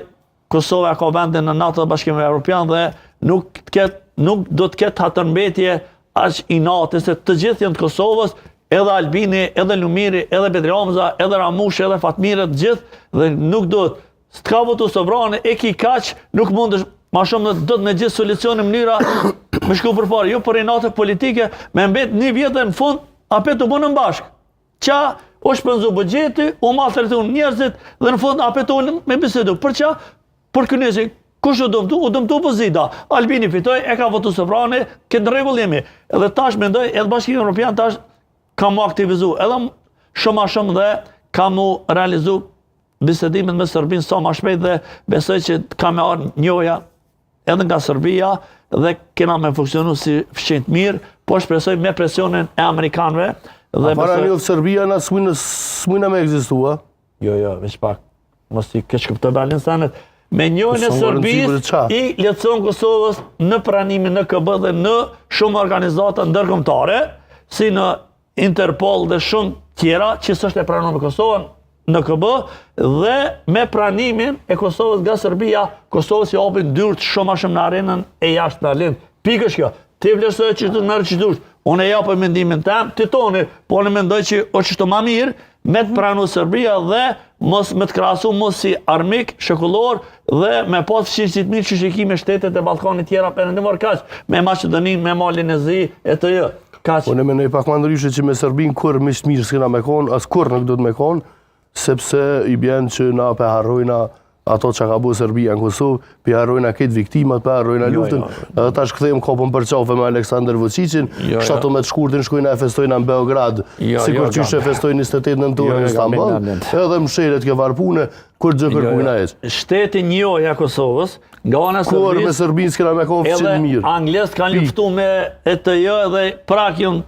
Kosova ka vendin në NATO dhe Bashkimin Evropian dhe nuk do të ketë hatërmbetje aq inate se të gjithë janë të Kosovës, edhe Albini, edhe Lumiri, edhe Bedri Hamza, edhe Ramushi, edhe Fatmire, të gjithë, dhe nuk do të s'ka votu sovrane, e ki kaq, nuk mund është ma shumë dhe do të me gjithë solucione mënyra me shku për parë, jo për inate politike, me mbet një vjetë në fund, apet të bënë në bashkë. Qa, o shpenzu bëgjeti, o ma të rritu njerëzit, dhe në fund apet të ullën me bisedu. Për qa? Për kënesi, Kush u dëmtu? U dëmtu opozita. Albini fitoi, e ka votu sovrane, këtë rregull jemi. Edhe tash mendoj, edhe Bashkimi Evropian tash ka mu aktivizu, edhe shumë a shumë dhe ka mu realizu bisedimet me Serbinë sa ma shpejt dhe besoj që ka me arë njoja edhe nga Serbia dhe kena me funksionu si fshinjt mirë, po shpresoj me presionin e Amerikanëve. A para një Serbia na s'mujna me egzistua? Jo, veç pak. Mos i keq kuptoj Berlin Sanet. Me njojnë e Serbisë i lehtëson Kosovës në pranimin në KB dhe në shumë organizata ndërkombëtare, si në Interpol dhe shumë tjera që s'është e pranuar me Kosovën në KB dhe me pranimin e Kosovës nga Serbia, Kosovës i hapin dyert shumë a shumë në arenën e jashtë Berlin. Pikë është kjo. Ti vlerësoj që të merr që dush. Unë e japë mendimin tim, ti toni, po unë mendoj që është çdo më mirë me të pranu Serbia dhe mos me të krahasu mos si armik shekullor dhe me pas fshirësit mirë që shikime shtetet e Ballkanit tjera perëndimor kaq, me Maqedoninë, me Malin e Zi e të jë. Unë mendoj pak më ndryshe që me Serbinë kur mish mirë s'kena me kon, as kur nuk do të me kon, sepse i bjen që na pe harrojna ato që ka bu Serbia në Kosovë, pe harrojna këtë viktimat, pe harrojna luftën, edhe tash kthejmë kopën për qafe me Aleksandar Vučićin, 17 shkurtin shkojna e festojna në Beograd, sikur që e festojnë 28 nëntor në Istanbul, edhe msheret ke varpune, kur gjë kërkujna eq. Shteti njoja Kosovës, nga ana Kur me Serbinë s'kena me kon fëqin mirë. Edhe anglezët kanë luftu me ETJ dhe prakjën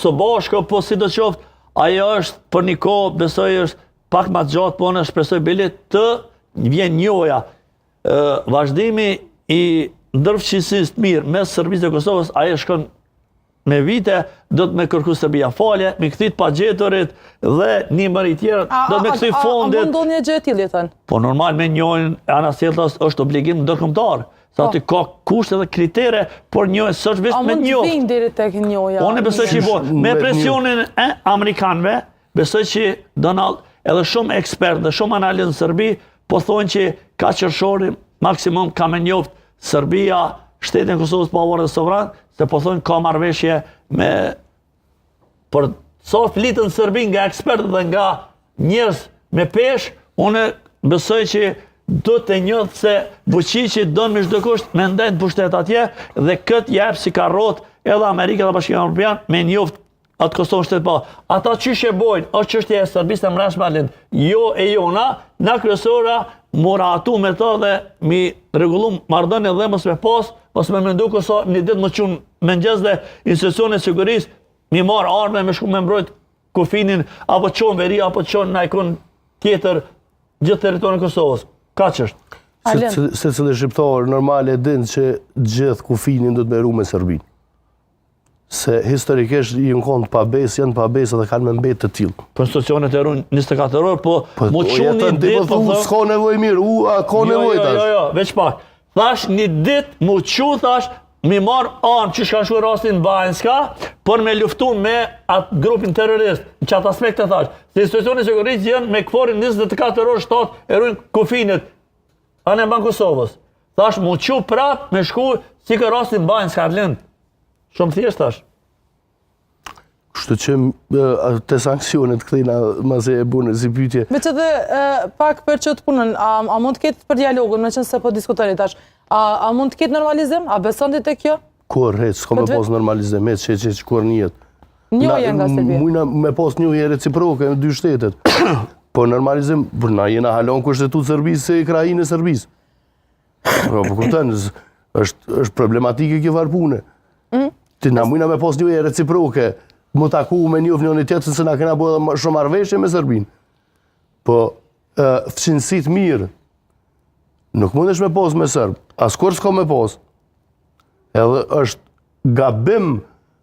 së bashku, po si do qoftë, ajo është për një kohë, besoj është pak ma gjatë, po në shpresoj bilet të vjen njoja. Vazhdimi i ndërfëqësisë mirë mes Serbisë dhe Kosovës, ajo shkon me vite, do të me kërku Serbia falje, me këthit pa gjetorit dhe një mëri tjera, do të me këthy fondit. A mundon një gjë e tillë thënë? Po normal me njojnë, anasjeltas është obligim ndërkombëtar. Sa ti ka kushte dhe kritere, por njojnë sështë veç me njojnë. A mund të vinë deri tek njoja? Unë besoj që i bo, me presionin e Amerikanëve, besoj që Donald edhe shumë ekspert dhe shumë analizë në Serbi, po thonë që ka qërshori maksimum ka me njoft Serbia, shtetin Kosovës pavarë dhe sovran, se po thonë ka marrëveshje me... Por sa flitën Serbi nga ekspertë dhe nga njerëz me pesh, unë besoj që do të njohë se Vučići donë me çdo kusht me ndajnë pushtet atje dhe këtë jep si karrot edhe Amerika dhe Bashkimi Evropian me njoft atë Kosovë shtetë pa. Ata qyshe bojnë, është çështja e Serbisë e mbrëmshme, jo e jona, na kryesora mora atu me të dhe mi rregullum marrëdhënie dhe mos me pas, mos me mendu Kosovë një ditë më çun mëngjes dhe institucionet e sigurisë mi marr armë me shku me mbrojt kufinin apo çon veri apo çon në ikon tjetër gjithë territorin e Kosovës. Kaq është. Secili shqiptar normal e din që gjithë kufinin do të meru me Serbinë. Se historikisht i në kont pabes, janë pabes dhe kanë me mbet të tillë. Konstitucionet e runë 24 orë, po mu qunë një ditë, po thë... S'ka nevoj mirë, ka nevoj tash. Jo, veç pak. Thash një ditë, mu qunë thash, mi marë armë që shka shu rastin Banjska, për me luftu me atë grupin terrorist, në qatë aspekte thash. Se institucionet e sigurisë janë me këforin 24 orë 7 e runë kufinit, anë e banë Kosovës. Thash, mu qunë prap me shku si kë rastin Banjska lind. Shumë thjesht tash. Kështu që të sankcionet këthina mazë e bunë si pyetje. Me që dhe pak për që të punën, a mund të ketë për dialogun, me qënë se po diskutoni tash, a mund të ketë normalizim? A beson të kjo? Kur, s'ka me pos normalizim, që kur njët. Njohje nga Serbia. Mujna me pos njohje reciproke në dy shtetet. Po normalizim, për na jena halon kushtetut Serbisë se krajin e Serbisë. Po kupton, është problematike kjo varpune. Ti na mujna me pos njohje reciproke, mu taku me njohë njën i tjetën se na kena bo edhe shumë marrëveshje me Serbinë. Po, fqinësit mirë, nuk mundesh me pos me Serbë, as kur s'ka me pos. Edhe është gabim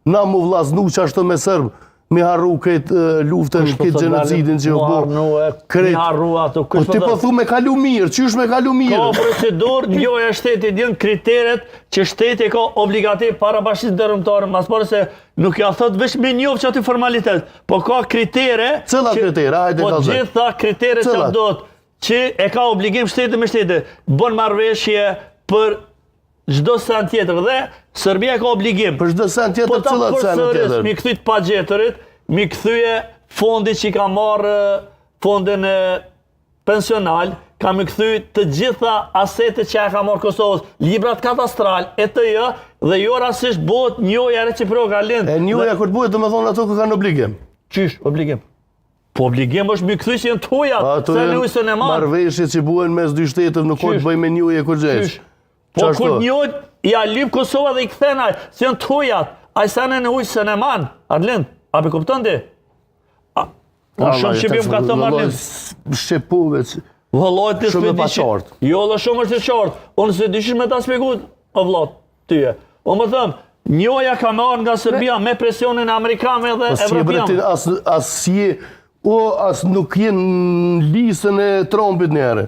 na mu vllaznu që ashtu me Serbë, mi harru këtë luftën, këtë genocidin që u bo. Mi harru ato. Po ti po thu me kalu mirë, qysh me kalu mirë? Ka procedur, njohja shtetit janë kriteret që shteti ka obligativ para bashkisë ndërkombëtare, mas pare se nuk ja thot veç me njohë që aty formalitet, po ka kritere... Cëla kritere? Hajde po gjitha kritere që dot, që e ka obligim shtetit me shtetit, bën marrëveshje për çdo sen tjetër dhe Serbia ka obligim. Për çdo sen tjetër, cilat sen tjetër? Mi kthyt pa gjetërit, mi kthyje fondi që ka marrë fondin pensional, kam i kthy të gjitha asetet që e ka marrë Kosovës, librat katastral, ETJ, dhe jo rastisht bëhet njohja reciproke Arlind. E njohja kur bëhet, domethënë ato që kanë obligim. Qysh, obligim? Po obligim është mi kthy që jenë tuja, se në ujësën e marë. Marrëveshjet që buhen mes dy shtetëve nuk ka të bëjë me njohje kur gjesh. Po kur njohet, ja lyp Kosova dhe i kthenaj, se janë tujat, a i sene në ujësën e marë, Arlind, a për kupton ti? Shumë që bim ka të Arlind. Shqepove që... Vëlloj të shumë e pa qartë. Jo, dhe shumë është e qartë. Unë se dishish me ta spjegut, o vlat, tyje. Unë më thëmë, njoja ka marrë nga Serbia me presionin Amerikanëve dhe Evropianëve. As nuk jenë në listën e Trumpit njëre.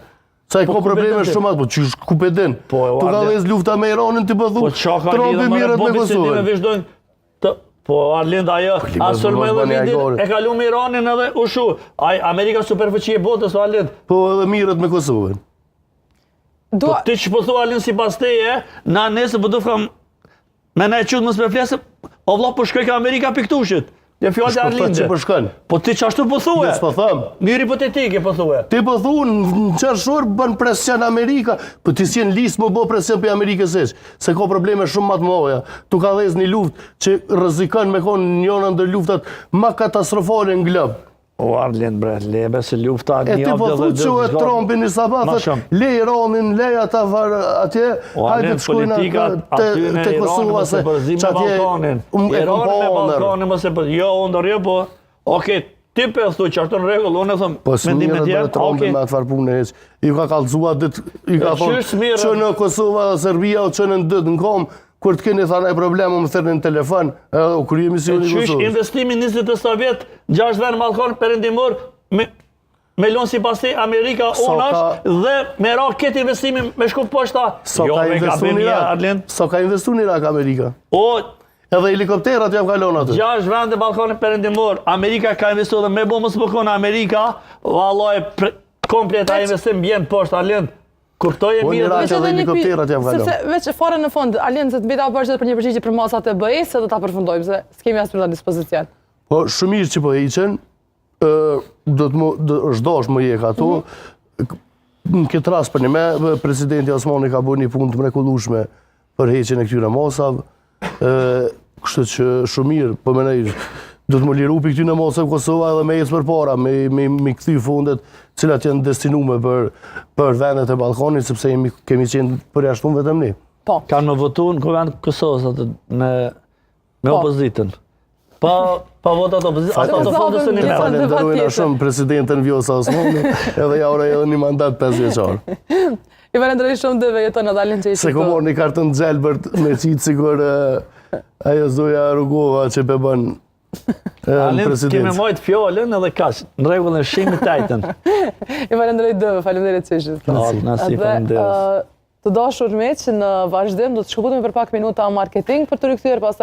Sa i ka probleme shumë atë, po që ku pe din. Tu ka dhez lufta me Iranin të bëdhu, Trumpi mirët me Kosovën. Po Arlind, ajo, asër me dhe vidin, e kalu me Iranin edhe ushu. Amerika superfëqie botës, Arlind. Po edhe mirët me Kosovën. Po ti që po thua Arlind si pas teje, na nesë po du kam me ne qëtë mësë me flesë, o vla po shkoj ka Amerika piktushit. Dhe fjallë e Arlindë. Po ti që ashtu po thue? Nësë po thëmë. Mirë hipotetike po thue. Ti po thue në qërshur bën presion Amerika, po ti si në listë më bo presion për Amerikës eqë, se ka probleme shumë matë mëoja. Tu ka dhez një luft që rëzikën me konë njënën dhe luftat ma katastrofale në glëbë. O Arlind bre, lebe se lufta një e ti po thu që e Trumpin i sabat, le Iranin, le ata atje, hajde të shkujna të Kosova se që atje e kom po ondër. Jo ondër, jo po, oke, ti për thu që ashtë në regull, unë e thëmë, po së mirët bërë Trumpin me atë farpune heq, i ka kalzua ditë, i ka thonë që në Kosova dhe Serbia o që në dëtë në kom, kur të keni thana e probleme më thërë në telefon, u kërë emisioni Kosovës. Qysh investimin 20 vjet, 6 vend Ballkan perëndimor, me lonë si pas te Amerika unash dhe me ra këtë investimin me shku poshta. Jo me gabim një, Arlind. So ka investu në Irak Amerika. Edhe helikopterat jam kalon atë. 6 vende Ballkan perëndimor, Amerika ka investu dhe me bo mësë përkon Amerika, vallaj komplet a investim bjen poshta, Arlind. Kuptoj e mirë dhe helikopterat jam kalon. Sepse veç fare në fond, Arlind, se të mbita përgjët për një përgjigje për masat e BE-s, se do ta përfundojmë, se s'kemi asë për të dispozicion. Po, shumir që po heqen, është dosh më jek ato. Në këtë rast për një me, presidenti Osmani ka bërë një punë të mrekullueshme për heqen e këtyre masave. Kështu që shumir, po menej, do të më liru për këtyre masave Kosova edhe me ecë për para, me këthy fundet cilat janë destinume për vendet e Ballkanit, sepse kemi qenë përjashtuar vetëm ne. Po. Kanë më votu në kuvend Kosovës atë me opozitën. Pa votat opozitën, ato të fondës të një me. Falenderojna shumë presidentën Vjosa Osmani, edhe ja ora edhe një mandat 5 vjeçar. I falenderoj shumë dhe jeton edhe Arlind që i se ko morë një kartën gjelbërt me qitë sigur ajo Zoja Rugova që pe bën Arlind, keme mojtë fjollën edhe kash, në regullën e shimi tajten. I falenderoj dhe, falenderit që ishtë. Nasi, falenderit. Të dashur me që në vazhdim do të shkëputim për pak minuta marketing për të rikthyer pastaj